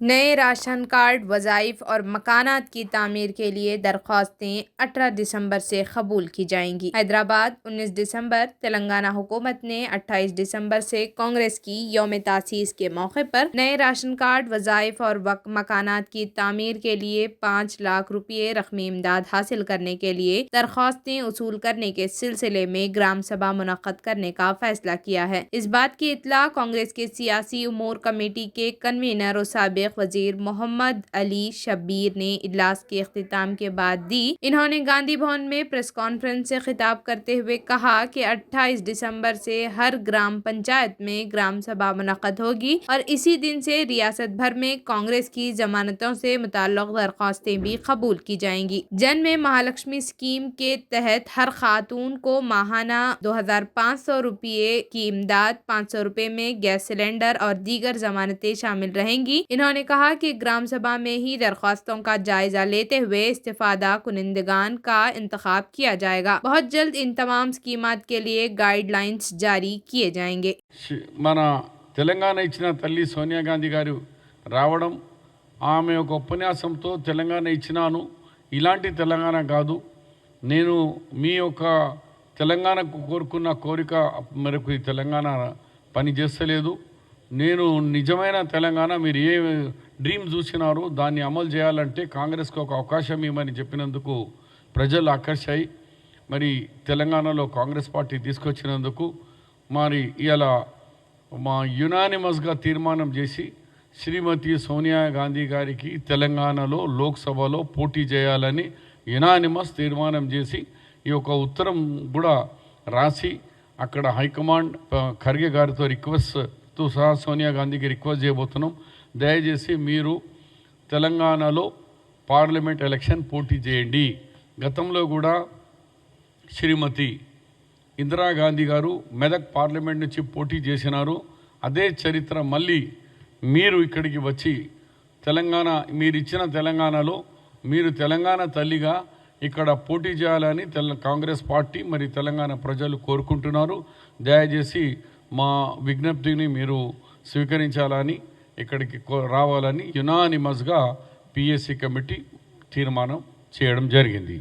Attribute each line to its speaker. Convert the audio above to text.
Speaker 1: नए ration card, वज़ाइफ और मकानात की तामीर के लिए दरख्वास्तें 18 दिसंबर से कबूल की जाएंगी। हैदराबाद 19 दिसंबर। तेलंगाना हुकूमत ने 28 दिसंबर से कांग्रेस की यौम तासीस के मौके पर नए राशन कार्ड, वज़ाइफ और मकानात की तामीर के लिए 5 लाख रुपये रकमी इमदाद हासिल करने के लिए दरख्वास्तें उसूल करने के सिलसिले में ग्राम सभा मुनक्कद करने का फैसला किया है। इस बात की इत्तला कांग्रेस के सियासी उमूर कमेटी के कन्वीनर और साबिक़ वजीर मोहम्मद अली शब्बीर ने इजलास के इख्तिताम के बाद दी। इन्होंने गांधी भवन में प्रेस कॉन्फ्रेंस से खिताब करते हुए कहा कि 28 दिसंबर से हर ग्राम पंचायत में ग्राम सभा मुनक्कद होगी और इसी दिन से रियासत भर में कांग्रेस की जमानतों से मुताल्लिक़ दरख्वास्तें भी कबूल की जाएंगी। जन में महालक्ष्मी स्कीम के तहत हर खातून को माहाना 2500 रुपये की इमदाद, 500 रुपये में गैस सिलेंडर और दीगर जमानतें शामिल रहेंगी। इन्होंने कहा कि ग्राम सभा में ही दरख्वास्तों का जायजा लेते हुए इस्तिफादा कुनिंदगान का इंतखाब किया जाएगा। बहुत जल्द इन तमाम स्कीमात के लिए गाइडलाइंस जारी किए जाएंगे।
Speaker 2: మన తెలంగాణ ఇచ్చిన తల్లి సోనియా గాంధీ గారు రావడం, ఆమె ఒక ఉపన్యాసంతో తెలంగాణ ఇచ్చినాను, ఇలాంటి తెలంగాణ కాదు, నేను మీ యొక్క తెలంగాణకు కోరుకున్న కోరిక మేరకు ఈ తెలంగాణ పని చేస్తలేదు, నేను నిజమైన తెలంగాణ మీరు ఏ డ్రీమ్ చూసినారో దాన్ని అమలు చేయాలంటే కాంగ్రెస్కి ఒక అవకాశం ఇవ్వమని చెప్పినందుకు ప్రజలు ఆకర్షాయి మరి తెలంగాణలో కాంగ్రెస్ పార్టీ తీసుకొచ్చినందుకు మరి ఇలా మా యునానిమస్గా తీర్మానం చేసి శ్రీమతి సోనియా గాంధీ గారికి తెలంగాణలో లోక్సభలో పోటీ చేయాలని యునానిమస్ తీర్మానం చేసి ఈ యొక్క ఉత్తరం కూడా రాసి అక్కడ హైకమాండ్ ఖర్గే గారితో రిక్వెస్ట్తో సహా సోనియా గాంధీకి రిక్వెస్ట్ చేయబోతున్నాం, దయచేసి మీరు తెలంగాణలో పార్లమెంట్ ఎలక్షన్ పోటీ చేయండి. గతంలో కూడా శ్రీమతి ఇందిరాగాంధీ గారు మెదక్ పార్లమెంట్ నుంచి పోటీ చేసినారు. అదే చరిత్ర మళ్ళీ మీరు ఇక్కడికి వచ్చి తెలంగాణ మీరు ఇచ్చిన తెలంగాణలో మీరు తెలంగాణ తల్లిగా ఇక్కడ పోటీ చేయాలని కాంగ్రెస్ పార్టీ మరి తెలంగాణ ప్రజలు కోరుకుంటున్నారు. దయచేసి మా విజ్ఞప్తిని మీరు స్వీకరించాలని ఇక్కడికి రావాలని యునానిమస్గా పిఎస్సి కమిటీ తీర్మానం చేయడం జరిగింది.